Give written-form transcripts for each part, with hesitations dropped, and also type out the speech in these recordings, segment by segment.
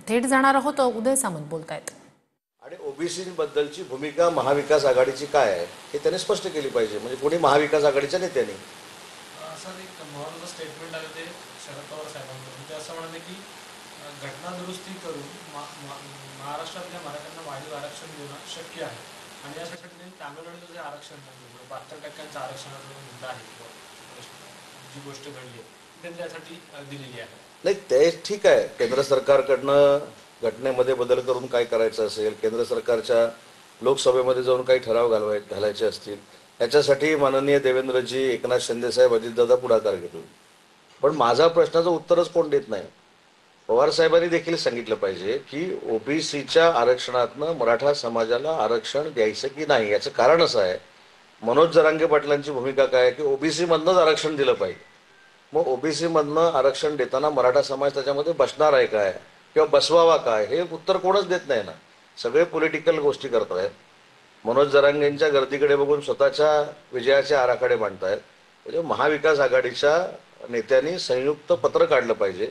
थेट जाणार आहोत, उदय सामंत बोलतायत. आणि ओबीसी बद्दलची भूमिका महाविकास आघाडीची काय आहे हे त्यांनी स्पष्ट केली पाहिजे. म्हणजे कोणी महाविकास आघाडीच्या नेत्यांनी असं एक महत्त्वाचं स्टेटमेंट आहे ते शरद पवार साहेबांकडून. ते असं म्हणाले की घटना दुरुस्ती करून महाराष्ट्रातल्या मराठ्यांना वाढीव आरक्षण देणं शक्य आहे. आणि यासाठी त्यांनी तामिळनाडूचं जे आरक्षण 72% आरक्षणाचा जो मुद्दा आहे किंवा जी गोष्ट घडली आहे त्यांनी त्यासाठी दिलेली आहे. नाही, ते ठीक आहे. केंद्र सरकारकडनं घटनेमध्ये बदल करून काय करायचं असेल, केंद्र सरकारच्या लोकसभेमध्ये जाऊन काही ठराव घालायचे असतील, याच्यासाठी माननीय देवेंद्रजी, एकनाथ शिंदेसाहेब, अजितदादा पुढाकार घेतील. पण माझा प्रश्नाचं उत्तरच कोण देत नाही. पवार साहेबांनी देखील सांगितलं पाहिजे की ओबीसीच्या आरक्षणातनं मराठा समाजाला आरक्षण द्यायचं की नाही. याचं कारण असं आहे, मनोज जरांगे पाटलांची भूमिका काय आहे की ओबीसी मधनंच आरक्षण दिलं पाहिजे. मग ओबीसी मधनं आरक्षण देताना मराठा समाज त्याच्यामध्ये बसणार आहे काय किंवा बसवावा काय, हे उत्तर कोणच देत नाही ना. सगळे पॉलिटिकल गोष्टी करत आहेत. मनोज जरांगेंच्या गर्दीकडे बघून स्वतःच्या विजयाचे आराखडे मांडतायत. म्हणजे महाविकास आघाडीच्या नेत्यांनी संयुक्त पत्र काढलं पाहिजे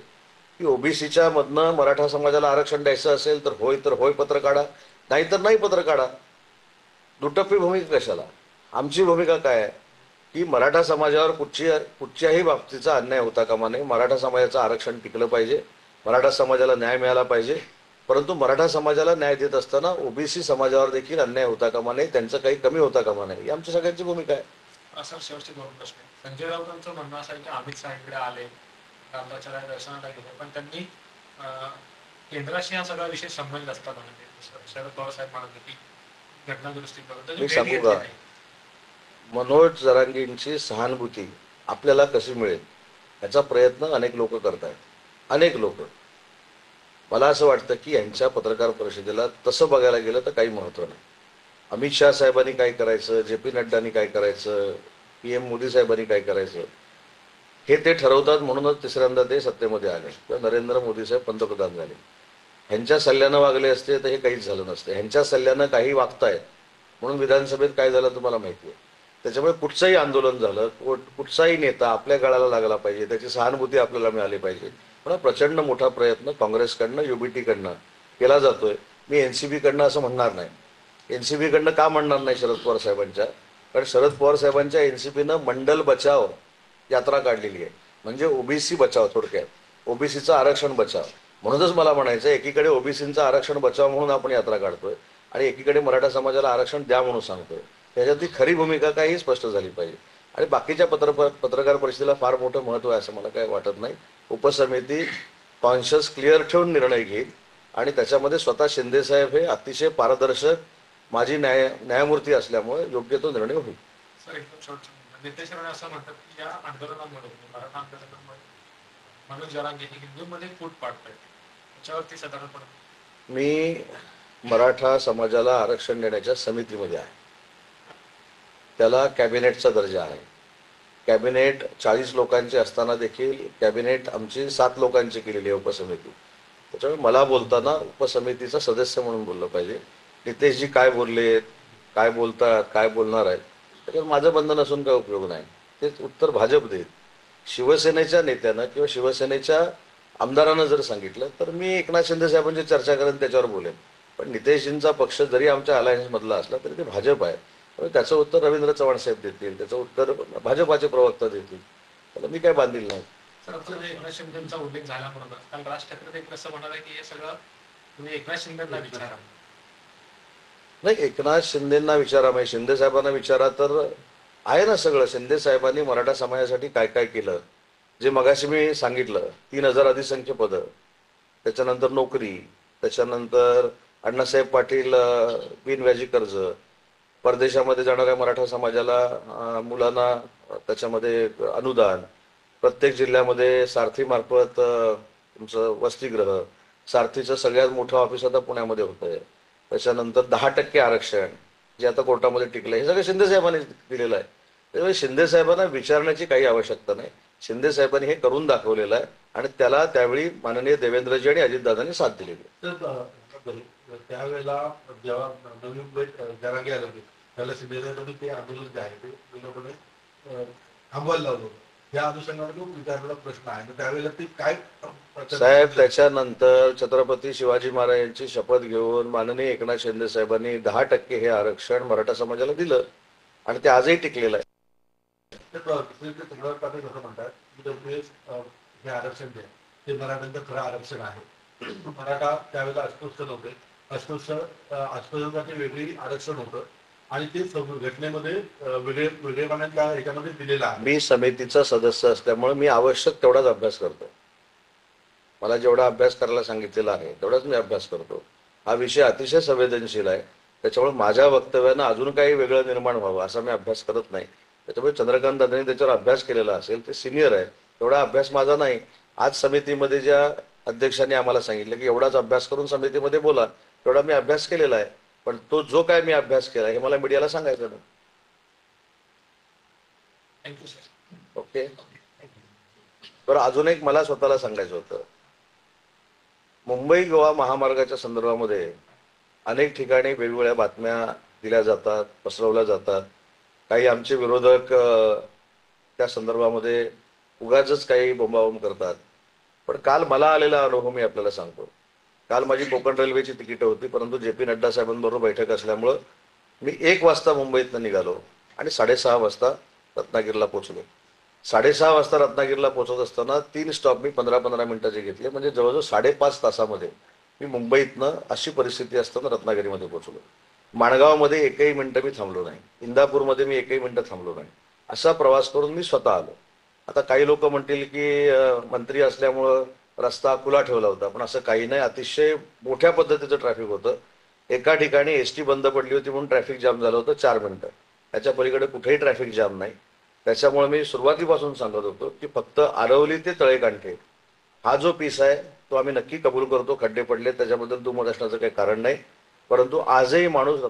की ओबीसीच्या मधनं मराठा समाजाला आरक्षण द्यायचं असेल तर होय पत्र काढा, नाहीतर नाही पत्र काढा. दुटप्पी भूमिका कशाला. आमची भूमिका काय आहे की मराठा समाजावर कुठच्याही बाबतीचा अन्याय होता कामा नये. मराठा समाजाचं आरक्षण टिकलं पाहिजे, मराठा समाजाला न्याय मिळाला पाहिजे. परंतु मराठा समाजाला न्याय देत असताना ओबीसी समाजावर देखील अन्याय होता कामा नये, त्यांचं काही कमी होता कामा नये, ही आमची सगळ्यांची भूमिका आहे. सर, शेवटचे 2 प्रश्न. संजय राऊतांचं म्हणणं असं आहे की अमित शहा इकडे आले, रामदासच्या दर्शनाला गेले, पण त्यांनी केंद्राशी हा सगळा विषय संबंध असतात. म्हणजे शरद पवार साहेब म्हणाले की घटना दुरुस्ती मी करून सांगू का, मनोज जरांगेंची सहानुभूती आपल्याला कशी मिळेल याचा प्रयत्न अनेक लोक करत आहेत. अनेक लोक. मला असं वाटतं की यांच्या पत्रकार परिषदेला तसं बघायला गेलं तर काही महत्त्व नाही. अमित शहा साहेबांनी काय करायचं, जे पी नड्डांनी काय करायचं, PM मोदी साहेबांनी काय करायचं, हे ते ठरवतात. म्हणूनच तिसऱ्यांदा ते सत्तेमध्ये आले किंवा नरेंद्र मोदी साहेब पंतप्रधान झाले. ह्यांच्या सल्ल्यानं वागले असते तर हे काहीच झालं नसतं. ह्यांच्या सल्ल्यानं काही वागतायत म्हणून विधानसभेत काय झालं तुम्हाला माहिती आहे. त्याच्यामुळे कुठचंही आंदोलन झालं, कुठचाही नेता आपल्या गळाला लागला पाहिजे, त्याची सहानुभूती आपल्याला मिळाली पाहिजे. पण प्रचंड मोठा प्रयत्न काँग्रेसकडनं, UBT-कडनं केला जातोय. मी NCP-कडनं असं म्हणणार नाही. NCP-कडनं का म्हणणार नाही शरद पवार साहेबांच्या, कारण शरद पवार साहेबांच्या NCP-नं मंडल बचाव यात्रा काढलेली आहे. म्हणजे ओबीसी बचाव, थोडक्यात ओबीसीचं आरक्षण बचाव. म्हणूनच मला म्हणायचं, एकीकडे ओबीसीचं आरक्षण बचाव म्हणून आपण यात्रा काढतोय आणि एकीकडे मराठा समाजाला आरक्षण द्या म्हणून सांगतोय. त्याच्यातली खरी भूमिका काय ही स्पष्ट झाली पाहिजे. आणि बाकीच्या पत्रकार परिषदेला फार मोठं महत्त्व आहे असं मला काय वाटत नाही. उपसमिती कॉन्शियस क्लिअर ठेवून निर्णय घेईल आणि त्याच्यामध्ये स्वतः शिंदेसाहेब हे अतिशय पारदर्शक माजी न्यायमूर्ती असल्यामुळे योग्य तो निर्णय होईल. सर, एकदम शेवटचं. नितेश राणे असं म्हणतात की या आंदोलनामुळे, मराठा आंदोलनामुळे मनोज जरांगे हे हिंदूंमध्ये फूट पाडतायत. त्याच्यावरती साधारणपणे मी मराठा समाजाला आरक्षण देण्याच्या समितीमध्ये आहे. त्याला कॅबिनेटचा दर्जा आहे. कॅबिनेट 40 लोकांचे असताना देखील कॅबिनेट आमची 7 लोकांची केलेली आहे उपसमिती. त्याच्यामुळे मला बोलताना उपसमितीचा सदस्य म्हणून बोललं पाहिजे. नितेशजी काय बोललेत, काय बोलतात, काय बोलणार आहेत, त्याच्यावर माझं बंधन असून काय उपयोग नाही. ते उत्तर भाजप देत. शिवसेनेच्या नेत्यानं किंवा शिवसेनेच्या आमदारानं जर सांगितलं तर मी एकनाथ शिंदे साहेबांची चर्चा करेन, त्याच्यावर बोलेन. पण नितेशजींचा पक्ष जरी आमच्या अलायन्समधला असला तरी ते भाजप आहे. त्याचं उत्तर रवींद्र चव्हाण साहेब देतील, त्याचं उत्तर भाजपाचे प्रवक्ता देतील. त्याला मी काय बांधील नाही. सर, आपल्याला एकनाथ शिंदेचा उल्लेख झाला म्हणून काल राज ठाकरे एक असं म्हणाले की हे सगळं तुम्ही एकनाथ शिंदेला विचारा. नाही, एकनाथ शिंदेंना विचारा, म्हणजे शिंदे साहेबांना विचारा तर आहे ना सगळं. शिंदे साहेबांनी मराठा समाजासाठी काय काय केलं, जे मगाशी मी सांगितलं. 3,000 अधिसंख्य पदं, त्याच्यानंतर नोकरी, त्याच्यानंतर अण्णासाहेब पाटील बिनव्याजी कर्ज, परदेशामध्ये जाणाऱ्या मराठा समाजाला मुलांना त्याच्यामध्ये अनुदान, प्रत्येक जिल्ह्यामध्ये सारथीमार्फत तुमचं वसतिगृह, सारथीचं सगळ्यात मोठं ऑफिस आता पुण्यामध्ये होतं आहे. त्याच्यानंतर 10% आरक्षण जे आता कोर्टामध्ये टिकलं, हे सगळं शिंदे साहेबांनी दिलेलं आहे. त्यामुळे शिंदे साहेबांना विचारण्याची काही आवश्यकता नाही. शिंदे साहेबांनी हे करून दाखवलेलं आहे आणि त्याला त्यावेळी माननीय देवेंद्रजी आणि अजितदादांनी साथ दिलेली आहे. त्यावेळेला जेव्हा नवीन जरांगे आले त्याला शिंदे ते आंदोलन जे आहे ते पूर्णपणे थांबवायला लावलं होतं. या अनुषंगाने तो विचारलेला प्रश्न आहे. तर त्यावेळेला ते काय साहेब, त्याच्यानंतर छत्रपती शिवाजी महाराजांची शपथ घेऊन माननीय एकनाथ शिंदे साहेबांनी 10% हे आरक्षण मराठा समाजाला दिलं आणि ते आजही टिकलेलं आहे. सगळं पाटील असं म्हणतात की हे आरक्षण जे ते मराठ्यांचं खरं आरक्षण आहे. मराठा त्यावेळेला अस्पृश्य नव्हते. अस्पृश्यताचे वेगळी आरक्षण होतं आणि ते घटनेमध्ये वेगळेपणाच्या ह्याच्यामध्ये दिलेलं आहे. मी समितीचा सदस्य असल्यामुळे मी आवश्यक तेवढाच अभ्यास करतो. मला जेवढा अभ्यास करायला सांगितलेला आहे तेवढाच मी अभ्यास करतो. हा विषय अतिशय संवेदनशील आहे, त्याच्यामुळे माझ्या वक्तव्यानं अजून काही वेगळं निर्माण व्हावं असा मी अभ्यास करत नाही. त्याच्यामुळे चंद्रकांत दादांनी त्याच्यावर अभ्यास केलेला असेल, ते सिनियर आहे, तेवढा अभ्यास माझा नाही. आज समितीमध्ये ज्या अध्यक्षांनी आम्हाला सांगितलं की एवढाच अभ्यास करून समितीमध्ये बोला, तेवढा मी अभ्यास केलेला आहे. पण तो जो काय मी अभ्यास केला हे मला मीडियाला सांगायचं नाही. Thank you sir. ओके. बरं, अजून एक मला स्वतःला सांगायचं होतं. मुंबई गोवा महामार्गाच्या संदर्भामध्ये अनेक ठिकाणी वेगवेगळ्या बातम्या दिल्या जातात, पसरवल्या जातात. काही आमचे विरोधक त्या संदर्भामध्ये उगाचच काही बोंबाबोंब करतात. पण काल मला आलेला अनुभव मी आपल्याला सांगतो. काल माझी कोकण रेल्वेची तिकीटं होती, परंतु जे.पी. नड्डा साहेबांबरोबर बैठक असल्यामुळं मी 1 वाजता मुंबईतनं निघालो आणि 6:30 वाजता रत्नागिरीला पोहोचलो. 6:30 वाजता रत्नागिरीला पोहोचत असताना 3 स्टॉप मी 15-15 मिनिटाचे घेतले, म्हणजे जवळजवळ 5.5 तासामध्ये मी मुंबईतनं अशी परिस्थिती असताना रत्नागिरीमध्ये पोहोचलो. माणगावमध्ये एकही मिनिटं मी थांबलो नाही. इंदापूरमध्ये मी एकही मिनिटं थांबलो नाही. असा प्रवास करून मी स्वतः आलो. आता काही लोक म्हणतील की मंत्री असल्यामुळं रस्ता खुला ठेवला होता, पण असं काही नाही. अतिशय मोठ्या पद्धतीचं ट्रॅफिक होतं. एका ठिकाणी एसटी बंद पडली होती म्हणून ट्रॅफिक जाम झालं होतं 4 मिनिटं. त्याच्या पलीकडे कुठेही ट्रॅफिक जाम नाही. त्याच्यामुळे मी सुरुवातीपासून सांगत होतो की फक्त आरवली ते तळेकांठे हा जो पीस आहे तो आम्ही नक्की कबूल करतो. खड्डे पडले त्याच्याबद्दल दुमत असण्याचं काही कारण नाही, परंतु आजही माणूस